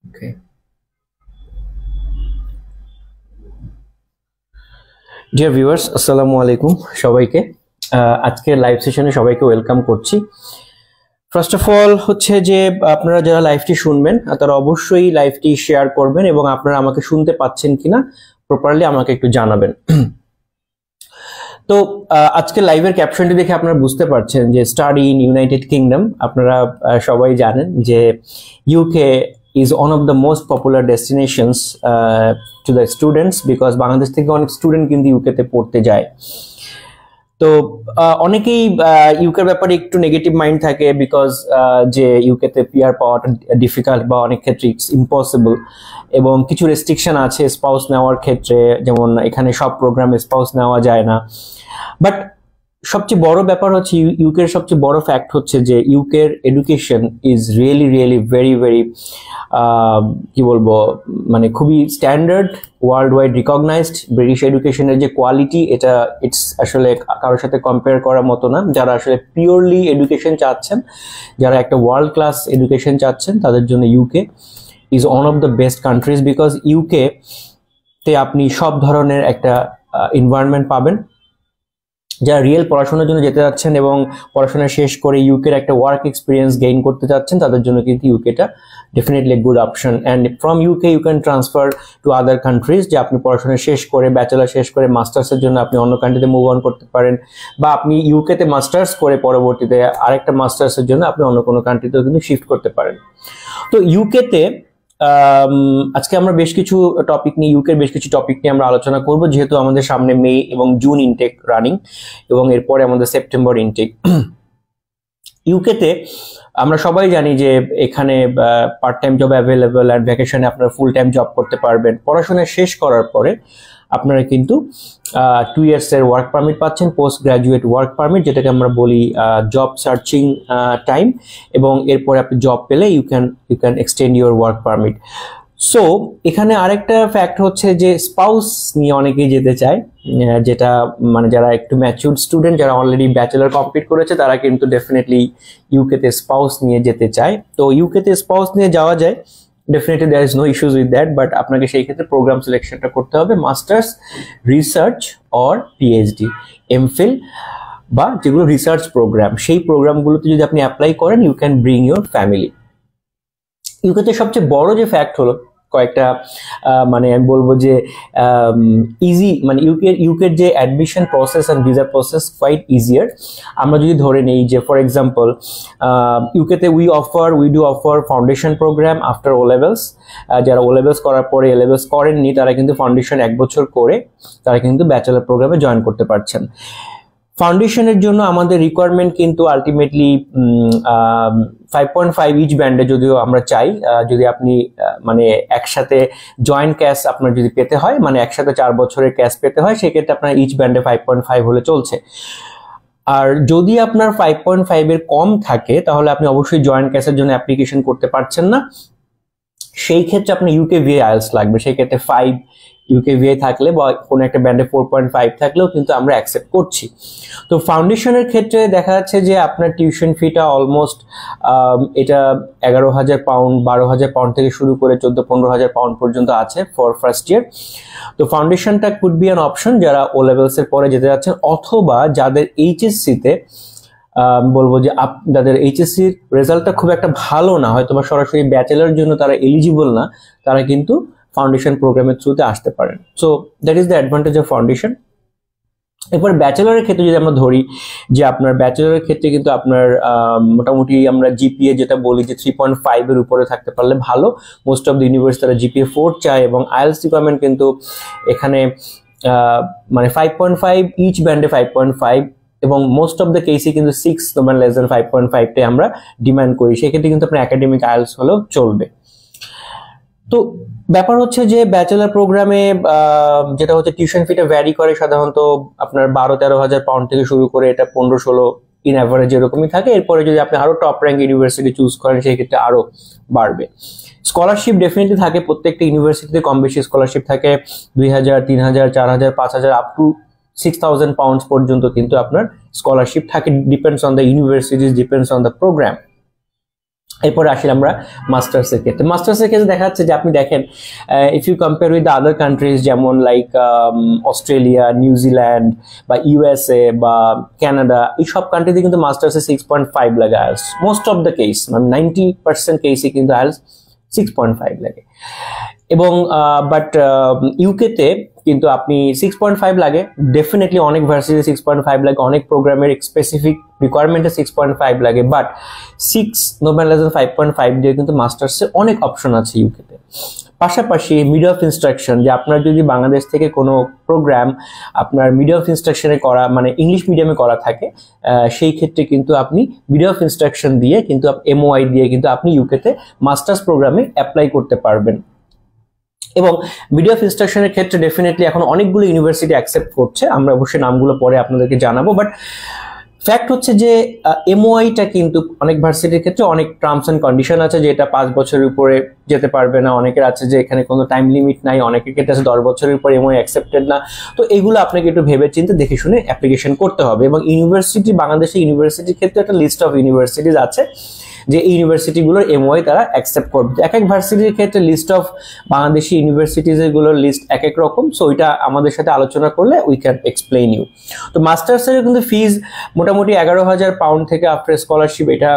Okay. Dear viewers, আসসালামু আলাইকুম সবাইকে। আজকে লাইভ সেশনে সবাইকে ওয়েলকাম করছি। ফার্স্ট অফ অল হচ্ছে যে আপনারা যারা লাইভটি শুনবেন তারা অবশ্যই লাইভটি শেয়ার করবেন এবং আপনারা আমাকে শুনতে পাচ্ছেন কিনা প্রপারলি আমাকে একটু জানাবেন। তো আজকে লাইভের ক্যাপশনটি দেখে আপনারা বুঝতে পারছেন যে স্টাডি ইন ইউনাইটেড কিংডম। আপনারা সবাই জানেন যে UK is one of the most popular destinations to the students because Bangladesh থেকে অনেক স্টুডেন্ট কিন্তু ইউকে তে পড়তে যায়। তো অনেকেই ইউকের ব্যাপারে একটু নেগেটিভ মাইন্ড থাকে বিকজ যে ইউকে তে পিআর পাওয়াটা ডিফিকাল্ট বা অনেক ক্ষেত্রে ইটস ইম্পসিবল, এবং কিছু রেস্ট্রিকশন আছে স্পাউস নেওয়ার ক্ষেত্রে, যেমন এখানে সব প্রোগ্রামে স্পাউস নেওয়া যায় না। বাট সবচেয়ে বড় ব্যাপার হচ্ছে ইউকের সবচেয়ে বড় ফ্যাক্ট হচ্ছে যে ইউকের এডুকেশন ইজ রিয়েলি ভেরি কি বলবো, মানে খুবই standard, world wide recognised. British এডুকেশনের যে কোয়ালিটি, এটা ইটস আসলে কারোর সাথে কম্পেয়ার করার মতো না। যারা আসলে পিওরলি এডুকেশন চাচ্ছেন, যারা একটা ওয়ার্ল্ড ক্লাস এডুকেশন চাচ্ছেন, তাদের জন্য UK is one of the best countries because UK তে আপনি সব ধরনের একটা এনভায়রনমেন্ট পাবেন। যারা রিয়েল পড়াশোনার জন্য যেতে যাচ্ছেন এবং পড়াশোনা শেষ করে ইউকের একটা ওয়ার্ক এক্সপিরিয়েন্স গেইন করতে যাচ্ছেন, তাদের জন্য কিন্তু ইউকেটা definitely good option. And from UK you can transfer to other countries. যে আপনি পড়াশোনা শেষ করে, ব্যাচেলার শেষ করে মাস্টার্সের জন্য আপনি অন্য কান্ট্রিতে মুভ অন করতে পারেন, বা আপনি ইউকেতে মাস্টার্স করে পরবর্তীতে আরেকটা মাস্টার্সের জন্য আপনি অন্য কোনো কান্ট্রিতেও কিন্তু শিফট করতে পারেন। তো ইউকেতে আজকে আমরা বেশ কিছু টপিক নিয়ে, ইউকের বেশ কিছু টপিক নিয়ে আমরা আলোচনা করব, যেহেতু আমাদের সামনে মে এবং জুন ইনটেক রানিং এবং এরপরে আমাদের সেপ্টেম্বর ইনটেক। ইউকেতে আমরা সবাই জানি যে এখানে part time job available, and ভ্যাকেশনে আপনারা ফুল টাইম জব করতে পারবেন। পড়াশোনা শেষ করার পরে আপনারা কিন্তু 2 ইয়ার্সের ওয়ার্ক পারমিট পাচ্ছেন, পোস্ট গ্রাজুয়েট ওয়ার্ক পারমিট, যেটাকে আমরা বলি জব সার্চিং টাইম, এবং এরপরে আপনি জব পেলে you can extend your work permit. So এখানে আরেকটা ফ্যাক্ট হচ্ছে যে স্পাউস নিয়ে অনেকেই যেতে চায়, যেটা মানে যারা একটু ম্যাচিউরড স্টুডেন্ট, যারা অলরেডি ব্যাচেলার কমপ্লিট করেছে, তারা কিন্তু ডেফিনেটলি ইউকেতে স্পাউস নিয়ে যেতে চায়। তো ইউকেতে স্পাউস নিয়ে যাওয়া যায়, definitely there is no issues with that, but আপনাকে সেই ক্ষেত্রে প্রোগ্রাম সিলেকশনটা করতে হবে masters, research or PhD, MPhil বা যেগুলো রিসার্চ প্রোগ্রাম, সেই প্রোগ্রামগুলোতে যদি আপনি অ্যাপ্লাই করেন you can bring your family. ইউকেতে সবচেয়ে বড় যে ফ্যাক্ট হলো কয়েকটা, মানে আমি বলবো যে ইজি, মানে ইউকের যে admission process and visa process quite easier. আমরা যদি ধরে নেই যে ফর এক্সাম্পল ইউকেতে we do offer foundation programme after O levels. যারা ও লেভেলস করার পরে এ লেভেলস করেননি, তারা কিন্তু ফাউন্ডেশন 1 বছর করে তারা কিন্তু ব্যাচেলার প্রোগ্রামে জয়েন করতে পারছেন। ফাউন্ডেশনের জন্য আমাদের রিকোয়ারমেন্ট কিন্তু আলটিমেটলি 5.5 ইচ ব্যান্ডে, যদিও আমরা চাই যদি আপনি মানে একসাথে জয়েন্ট ক্যাশ আপনার যদি পেতে হয়, মানে একসাথে 4 বছরের ক্যাশ পেতে হয়, সেক্ষেত্রে আপনার ইচ ব্যান্ডে 5.5 হলে চলছে। আর যদি আপনার 5.5 এর কম থাকে, তাহলে আপনি অবশ্যই জয়েন্ট ক্যাশের জন্য অ্যাপ্লিকেশন করতে পারছেন না। সেই ক্ষেত্রে আপনার ইউকে ভিএ আইএলটিএস লাগবে। সেই ক্ষেত্রে 5 ইউকে ভিএ থাকলে বা কোনো একটা ব্যান্ডে 4.5 থাকলেও কিন্তু আমরা অ্যাকসেপ্ট করছি। তো ফাউন্ডেশনের ক্ষেত্রে দেখা যাচ্ছে যে আপনার টিউশন ফিটা অলমোস্ট এটা 11,000 পাউন্ড, 12,000 পাউন্ড থেকে শুরু করে 14-15,000 পাউন্ড পর্যন্ত আছে ফর ফার্স্ট ইয়ার। তো ফাউন্ডেশনটা কুড বি অ্যান অপশন যারা ও লেভেলস এর পরে যেতে যাচ্ছেন, অথবা যাদের এইচএসসিতে বলবো যে যাদের এইচএসসির রেজাল্টটা খুব একটা ভালো না, হয়তো বা সরাসরি ব্যাচেলার জন্য তারা এলিজিবল না, তারা কিন্তু ফাউন্ডেশন প্রোগ্রামের থ্রুতে আসতে পারেন। So that is the advantage of foundation. এরপর ব্যাচেলারের ক্ষেত্রে যদি আমরা ধরি যে আপনার ব্যাচেলারের ক্ষেত্রে কিন্তু আপনার মোটামুটি আমরা জিপিএ যেটা বলি যে 3.5 এর উপরে থাকতে পারলে ভালো। মোস্ট অফ দ্য ইউনিভার্সিটি তারা জিপিএ 4 চায়, এবং আইএলটিএস রিকোয়ারমেন্ট কিন্তু এখানে মানে 5.5 ইচ ব্যান্ডে 5.5, এবং মোস্ট অফ দ্য কেসে কিন্তু 6 মানে লেস দেন 5.5 টাই আমরা ডিমান্ড করি। সেক্ষেত্রে কিন্তু আপনার একাডেমিক আইএলটিএস হলেও চলবে। তো ব্যাপার হচ্ছে যে ব্যাচেলার প্রোগ্রামে যেটা হচ্ছে টিউশন ফিটা ভ্যারি করে, সাধারণত আপনার 12-13 হাজার পাউন্ড থেকে শুরু করে এটা 15-16 ইন অ্যাভারেজ এরকমই থাকে। এরপরে যদি আপনি আরো টপ র্যাঙ্ক ইউনিভার্সিটি চুজ করেন, সেই ক্ষেত্রে আরো বাড়বে। স্কলারশিপ ডেফিনেটলি থাকে, প্রত্যেকটা ইউনিভার্সিটিতে কম বেশি স্কলারশিপ থাকে। 2,000, 3,000, 4,000, 5,000 আপ টু 6,000 পাউন্ডস পর্যন্ত কিন্তু আপনার স্কলারশিপ থাকে। Depends on the universities, depends on the programme. এরপরে আসি আমরা মাস্টার্সের ক্ষেত্রে। মাস্টার্সের ক্ষেত্রে দেখা যাচ্ছে যে আপনি দেখেন if you compare with the other countries যেমন লাইক অস্ট্রেলিয়া, নিউজিল্যান্ড বা ইউএসএ বা কানাডা, এই সব কান্ট্রিতে কিন্তু মাস্টার্সে 6.5 লাগে IELTS. Most of the case মানে 90% কেসে কিন্তু আইএলটিএস 6.5 লাগে। এবং বাট ইউকেতে কিন্তু আপনি 6.5 লাগে, ডেফিনেটলি অনেক ভার্সিটিতে 6.5 লাগে, অনেক প্রোগ্রামের স্পেসিফিক রিকোয়ারমেন্টে 6.5 লাগে, বাট 6 নো লেস দ্যান 5.5 দিয়ে কিন্তু মাস্টার্সে অনেক অপশন আছে ইউকেতে। পাশাপাশি মিডিয়া অফ ইনস্ট্রাকশন, যে আপনার যদি বাংলাদেশ থেকে কোনো প্রোগ্রাম আপনার মিডিয়া অফ ইনস্ট্রাকশনে করা মানে ইংলিশ মিডিয়ামে করা থাকে, সেই ক্ষেত্রে কিন্তু আপনি মিডিয়া অফ ইনস্ট্রাকশন দিয়ে কিন্তু এমওআই দিয়ে কিন্তু আপনি ইউকেতে মাস্টার্স প্রোগ্রামে অ্যাপ্লাই করতে পারবেন। এবং মিডিয়া অফ ইনস্ট্রাকশনের ক্ষেত্রে ডেফিনেটলি এখন অনেকগুলো ইউনিভার্সিটি অ্যাকসেপ্ট করছে, আমরা অবশ্যই নামগুলো পরে আপনাদেরকে জানাবো। বাট ফ্যাক্ট হচ্ছে যে এমওআইটা কিন্তু অনেক ভার্সিটির ক্ষেত্রে অনেক টার্মস অ্যান্ড কন্ডিশন আছে, যে এটা 5 বছরের উপরে যেতে পারবে না, অনেকের আছে যে এখানে কোনো টাইম লিমিট নাই, অনেকের ক্ষেত্রে আছে 10 বছরের উপর এমওআই অ্যাকসেপ্টেড না। তো এগুলো আপনাকে একটু ভেবে চিন্তে দেখে শুনে অ্যাপ্লিকেশন করতে হবে। এবং ইউনিভার্সিটি, বাংলাদেশের ইউনিভার্সিটির ক্ষেত্রে একটা লিস্ট অফ ইউনিভার্সিটিজ আছে যে এই ইউনিভার্সিটিগুলোর এমওআই তারা অ্যাকসেপ্ট করবে। এক এক ভার্সিটির ক্ষেত্রে লিস্ট অফ বাংলাদেশি ইউনিভার্সিটিজগুলোর লিস্ট এক এক রকম, সো ওইটা আমাদের সাথে আলোচনা করলে উই ক্যান এক্সপ্লেইন ইউ। তো মাস্টার্সের কিন্তু ফিজ মোটামুটি 11,000 পাউন্ড থেকে আফটার স্কলারশিপ এটা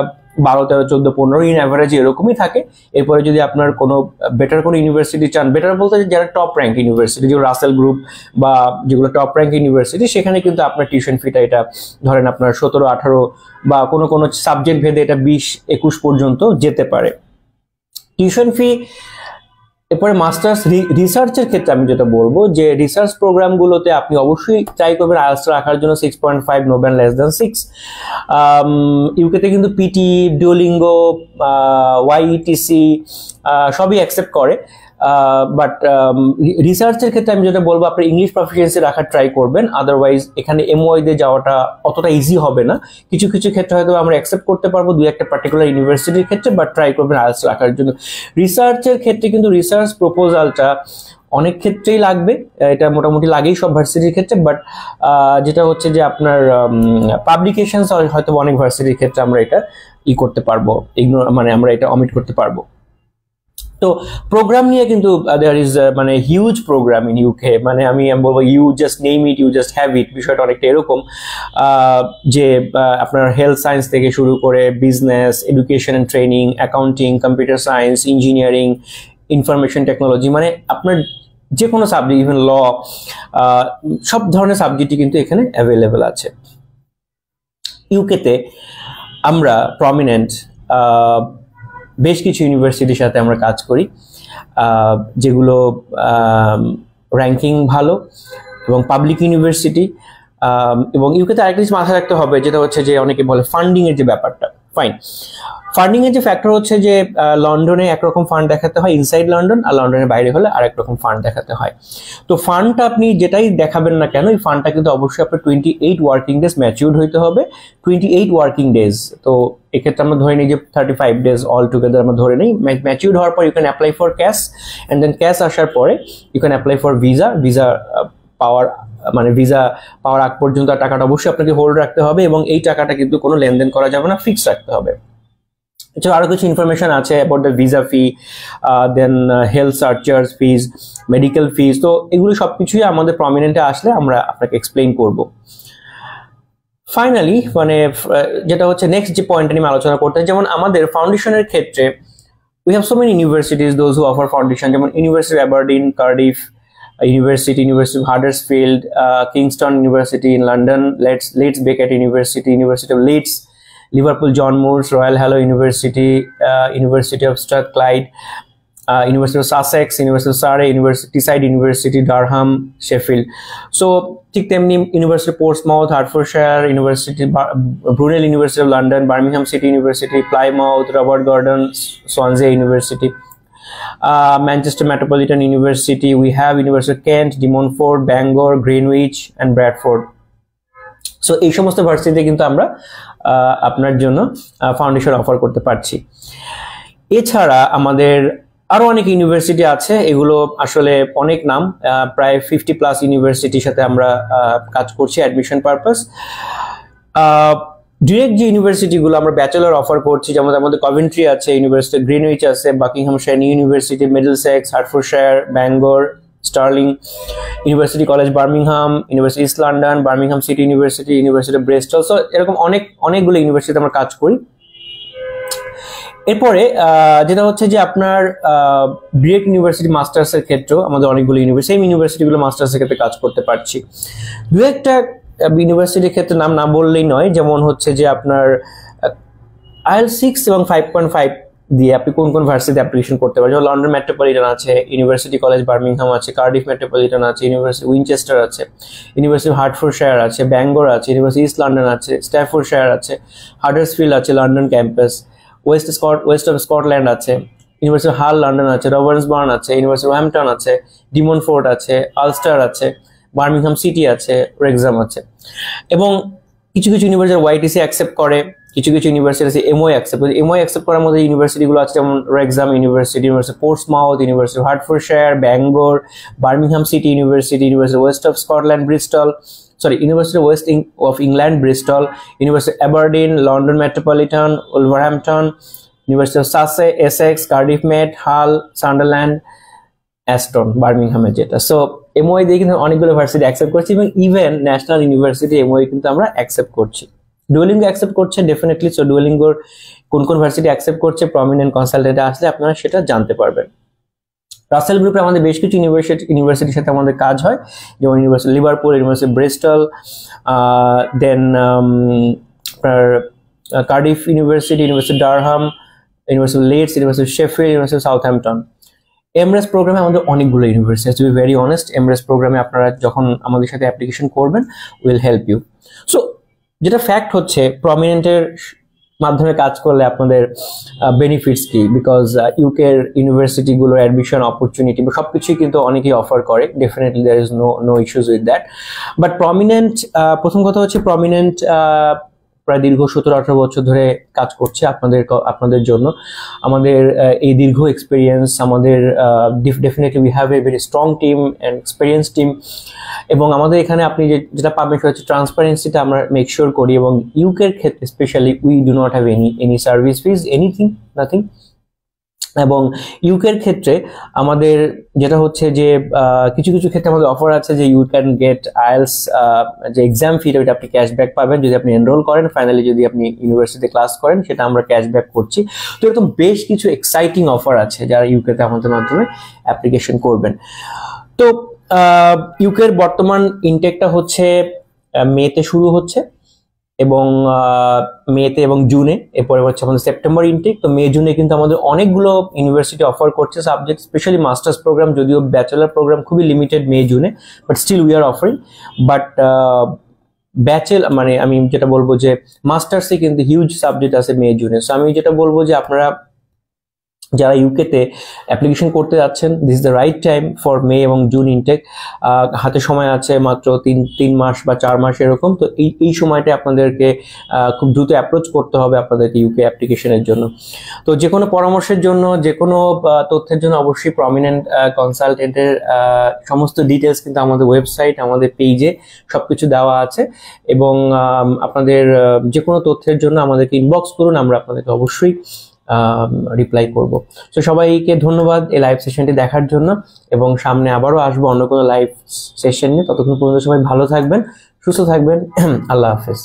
12, 13, 14, 15 ইন অ্যাভারেজ এরকমই থাকে। এরপরে যদি আপনার কোনো বেটার কোনো ইউনিভার্সিটি চান, বেটার বলতে যারা টপ র্যাঙ্ক ইউনিভার্সিটি, যেগুলো রাসেল গ্রুপ বা যেগুলো টপ র্যাঙ্ক ইউনিভার্সিটি, সেখানে কিন্তু আপনার টিউশন ফিটা এটা ধরেন আপনার 17, 18 বা কোনো কোনো সাবজেক্ট ভেদে এটা 20, 21 পর্যন্ত যেতে পারে টিউশন ফি। এরপরে মাস্টার্স রিসার্চের ক্ষেত্রে আমি যেটা বলবো যে রিসার্চ প্রোগ্রামগুলোতে আপনি অবশ্যই ট্রাই করবেন আইএলটিএস রাখার জন্য 6.5 নো লেস দ্যান 6। ইউকেতে কিন্তু পিটি, ডুওলিঙ্গো, ওয়াইইটিসি সবই অ্যাকসেপ্ট করে। বাট রিসার্চের ক্ষেত্রে আমি যেটা বলবো আপনার ইংলিশ প্রফিসিয়েন্সি রাখার ট্রাই করবেন, আদারওয়াইজ এখানে এমওআই দিয়ে যাওয়াটা অতটা ইজি হবে না। কিছু কিছু ক্ষেত্রে হয়তো আমরা অ্যাকসেপ্ট করতে পারবো দুই একটা পার্টিকুলার ইউনিভার্সিটির ক্ষেত্রে, বাট ট্রাই করবেন আইএলটিএস রাখার জন্য। রিসার্চের ক্ষেত্রে কিন্তু রিসার্চ প্রপোজালটা অনেক ক্ষেত্রেই লাগবে, এটা মোটামুটি লাগেই সব ভার্সিটির ক্ষেত্রে। বাট যেটা হচ্ছে যে আপনার পাবলিকেশন হয়তো অনেক ভার্সিটির ক্ষেত্রে আমরা এটা করতে পারবো, মানে আমরা এটা অমিট করতে পারবো। তো প্রোগ্রাম নিয়ে কিন্তু দেয়ার ইজ মানে হিউজ প্রোগ্রাম ইন ইউকে, মানে আমি বলবো you just name it, you just have it. বিষয়টা অনেকটা এরকম যে আপনার হেলথ সায়েন্স থেকে শুরু করে business, education and training, accounting, computer science, engineering, information technology, মানে আপনার যে কোনো সাবজেক্ট, ইভেন ল, সব ধরনের সাবজেক্টই কিন্তু এখানে অ্যাভেলেবেল আছে। ইউকেতে আমরা প্রমিনেন্ট বেশ কিছু ইউনিভার্সিটির সাথে আমরা কাজ করি, যেগুলো র্যাঙ্কিং ভালো এবং পাবলিক ইউনিভার্সিটি। এবং ইউকেতে আরেকটা জিনিস মাথায় রাখতে হবে, যেটা হচ্ছে যে অনেকে বলে ফান্ডিং এর যে ব্যাপারটা, ফাইন, ফান্ডিং এর যে ফ্যাক্টর হচ্ছে যে লন্ডনে একরকম ফান্ড দেখাতে হয় ইনসাইড লন্ডন, আর লন্ডনের বাইরে হলে আরেক রকম ফান্ড দেখাতে হয়। তো ফান্ডটা আপনি যেটাই দেখাবেন না কেন, এই ফান্ডটা কিন্তু অবশ্যই আপনার 28 ওয়ার্কিং ডেজ ম্যাচিউরড হইতে হবে, 28 ওয়ার্কিং ডেজ। তো এক্ষেত্রে আমরা ধরে নিই যে 35 ডেজ অল টুগেদার আমরা ধরে নিই। ম্যাচিউরড হওয়ার পর you can apply for CAS, and then CAS আসার পরে you can apply for visa. Visa পাওয়ার মানে ভিসা পাওয়ার আগ পর্যন্ত টাকাটা অবশ্যই আপনাকে হোল্ড রাখতে হবে, এবং এই টাকাটা কিন্তু কোনো লেনদেন করা যাবে না, ফিক্স রাখতে হবে। এছাড়া আরো কিছু ইনফরমেশন আছে about the visa fee, then health surcharge fees, medical fee. তো এগুলো সবকিছুই আমাদের প্রমিনেন্টে আসলে আমরা আপনাকে এক্সপ্লেইন করব। ফাইনালি মানে যেটা হচ্ছে নেক্সট যে পয়েন্ট নিয়ে আলোচনা করতে, যেমন আমাদের ফাউন্ডেশনের ক্ষেত্রে we have so many universities those who offer foundation, যেমন University of Aberdeen, Cardiff University of Huddersfield, Kingston University in London, Leeds Beckett University, University of Leeds, Liverpool John Moores, Royal Harrow University, University of Strathclyde, University of Sussex, University of Surrey, Teesside University, Durham, Sheffield. So ঠিক তেমনি University of Portsmouth, Hertfordshire, University Brunel University of London, Birmingham City University, Plymouth, Robert Gordon, Swansea University, Manchester Metropolitan University, we have University of Kent, De Montfort, Bangor, Greenwich and Bradford. So এই সমস্ত ভার্সিটিতে কিন্তু আমরা আপনার জন্য foundation offer করতে পারছি। এছাড়া আমাদের আরো অনেক ইউনিভার্সিটি আছে, এগুলো আসলে অনেক নাম, প্রায় 50+ ইউনিভার্সিটির সাথে আমরা কাজ করছি অ্যাডমিশন পারপাস। ডিরেক্ট যে ইউনিভার্সিটিগুলো আমরা ব্যাচেলর অফার করছি, যেমন আমাদের কভেন্ট্রি আছে, ইউনিভার্সিটি গ্রিনউইচ আছে, Buckinghamshire University, Middlesex, Hertfordshire, Bangor, Stirling, University College Birmingham, University East London, Birmingham City University, University Bristol. So এরকম অনেকগুলো ইউনিভার্সিটিতে আমরা কাজ করি। এরপরে যেটা হচ্ছে যে আপনার ডিরেক্ট ইউনিভার্সিটি মাস্টার্সের ক্ষেত্রেও আমাদের অনেকগুলো সেম ইউনিভার্সিটিগুলো মাস্টার্সের ক্ষেত্রে কাজ করতে পারছি। দু একটা ইউনিভার্সিটির ক্ষেত্রে নাম না বললেই নয়, যেমন হচ্ছে যে আপনার IELTS 6 এবং 5.5 দিয়ে আপনি কোন কোন ভার্সিটিতে অ্যাপ্লিকেশন করতে পারেন। যেমন লন্ডন মেট্রোপলিটন আছে, ইউনিভার্সিটি কলেজ বার্মিংহাম আছে, কার্ডিফ মেট্রোপলিটন আছে, ইউনিভার্সিটি উইনচেস্টার আছে, ইউনিভার্সিটি হার্টফোর্ডশায়ার আছে, ব্যাঙ্গোর আছে, ইউনিভার্সিটি ইস্ট লন্ডন আছে, স্ট্যাফোর্ডশায়ার আছে, হাডার্সফিল্ড আছে, London campus, West of Scotland আছে, ইউনিভার্সিটি হাল লন্ডন আছে, রবার্টসবার্ন আছে, ইউনিভার্সিটি হ্যাম্পটন আছে, ডিমনফোর্ড আছে, আলস্টার আছে, বার্মিংহাম সিটি আছে, রেক্সাম আছে। এবং কিছু ইউনিভার্সিটি YTC অ্যাকসেপ্ট করে, কিছু ইউনিভার্সিটি আছে MOE অ্যাকসেপ্ট করে। MOE অ্যাকসেপ্ট করার মধ্যে ইউনিভার্সিটিগুলো আছে যেমন Wrexham University, University Portsmouth, University Hertfordshire, Bangor, Birmingham City University, University West of Scotland Bristol, University West of England Bristol, University Aberdeen, London Metropolitan, Wolverhampton, University of সাসে, Essex, Cardiff Met, Hull, Sunderland, Aston বার্মিংহামে যেটা। So MOE দিয়ে কিন্তু অনেকগুলো varsity accept করছি, এবং even national university MOE কিন্তু আমরা accept করছি। ডুয়োলিঙ্গো অ্যাকসেপ্ট করছে ডেফিনেটলি। সো ডুয়োলিঙ্গোর কোন ভার্সিটি অ্যাকসেপ্ট করছে, প্রমিনেন্ট কনসালটেন্টে আসলে আপনারা সেটা জানতে পারবেন। রাসেল গ্রুপে আমাদের বেশ কিছু ইউনিভার্সিটির সাথে আমাদের কাজ হয়, যেমন University Liverpool, University Bristol, then আপনার Cardiff University, University Durham, University Leeds, University Sheffield, University Southampton. MRes প্রোগ্রামে আমাদের অনেকগুলো ইউনিভার্সিটি আছে। To be very honest, MRes প্রোগ্রামে আপনারা যখন আমাদের সাথে অ্যাপ্লিকেশন করবেন, উইল হেল্প ইউ। সো যেটা ফ্যাক্ট হচ্ছে, প্রমিনেন্টের মাধ্যমে কাজ করলে আপনাদের বেনিফিটস কি, বিকজ ইউকের ইউনিভার্সিটিগুলোর অ্যাডমিশন অপরচুনিটি সবকিছুই কিন্তু অনেকেই অফার করে, definitely there is no issues with that. But prominent, প্রথম কথা হচ্ছে প্রমিনেন্ট প্রায় দীর্ঘ 17-18 বছর ধরে কাজ করছে আপনাদের জন্য। আমাদের এই দীর্ঘ এক্সপিরিয়েন্স, আমাদের definitely we have a very strong team and experience team. এবং আমাদের এখানে আপনি যেটা পাবেন সেটা হচ্ছে ট্রান্সপারেন্সিটা আমরা মেক শিওর করি। এবং ইউকের ক্ষেত্রে specially we do not have any service fees, nothing. এবং ইউকের ক্ষেত্রে আমাদের যেটা হচ্ছে যে কিছু ক্ষেত্রে আমাদের অফার আছে যে ইউ ক্যান গেট IELTS যে এক্সাম ফি, ওইটা আপনি ক্যাশব্যাক পাবেন যদি আপনি এনরোল করেন। ফাইনালি যদি আপনি ইউনিভার্সিটিতে ক্লাস করেন, সেটা আমরা ক্যাশব্যাক করছি। তো এরকম বেশ কিছু এক্সাইটিং অফার আছে যারা ইউকেতে আমাদের মাধ্যমে অ্যাপ্লিকেশন করবেন। তো ইউকের বর্তমান ইনটেকটা হচ্ছে মেতে শুরু হচ্ছে, এবং মেতে এবং জুনে, এরপরে হচ্ছে আমাদের সেপ্টেম্বর ইনটেক। তো মে জুনে কিন্তু আমাদের অনেকগুলো ইউনিভার্সিটি অফার করছে সাবজেক্ট, স্পেশালি মাস্টার্স প্রোগ্রাম, যদিও ব্যাচেলার প্রোগ্রাম খুবই লিমিটেড মে জুনে, but still we are offering. But মানে আমি যেটা বলবো যে মাস্টার্সে কিন্তু হিউজ সাবজেক্ট আছে মে জুনে। সো আমি যেটা বলবো যে আপনারা যারা ইউকেতে অ্যাপ্লিকেশন করতে যাচ্ছেন, this is the right time for May এবং জুন ইনটেক। হাতে সময় আছে মাত্র 3 মাস বা 4 মাস এরকম। তো এই সময়টা আপনাদেরকে খুব দ্রুত অ্যাপ্রোচ করতে হবে আপনাদেরকে ইউকে অ্যাপ্লিকেশনের জন্য। তো যে কোনো পরামর্শের জন্য, যে কোনো তথ্যের জন্য অবশ্যই প্রমিনেন্ট কনসালটেন্টের সমস্ত ডিটেলস কিন্তু আমাদের ওয়েবসাইট, আমাদের পেজে সবকিছু দেওয়া আছে। এবং আপনাদের যে কোনো তথ্যের জন্য আমাদেরকে ইনবক্স করুন, আমরা আপনাদেরকে অবশ্যই রিপ্লাই করব। তো সবাইকে ধন্যবাদ এই লাইভ সেশনটি দেখার জন্য, এবং সামনে আবারও আসবো অন্য কোনো লাইভ সেশন নিয়ে। ততক্ষণ পর্যন্ত সবাই ভালো থাকবেন, সুস্থ থাকবেন। আল্লাহ হাফেজ।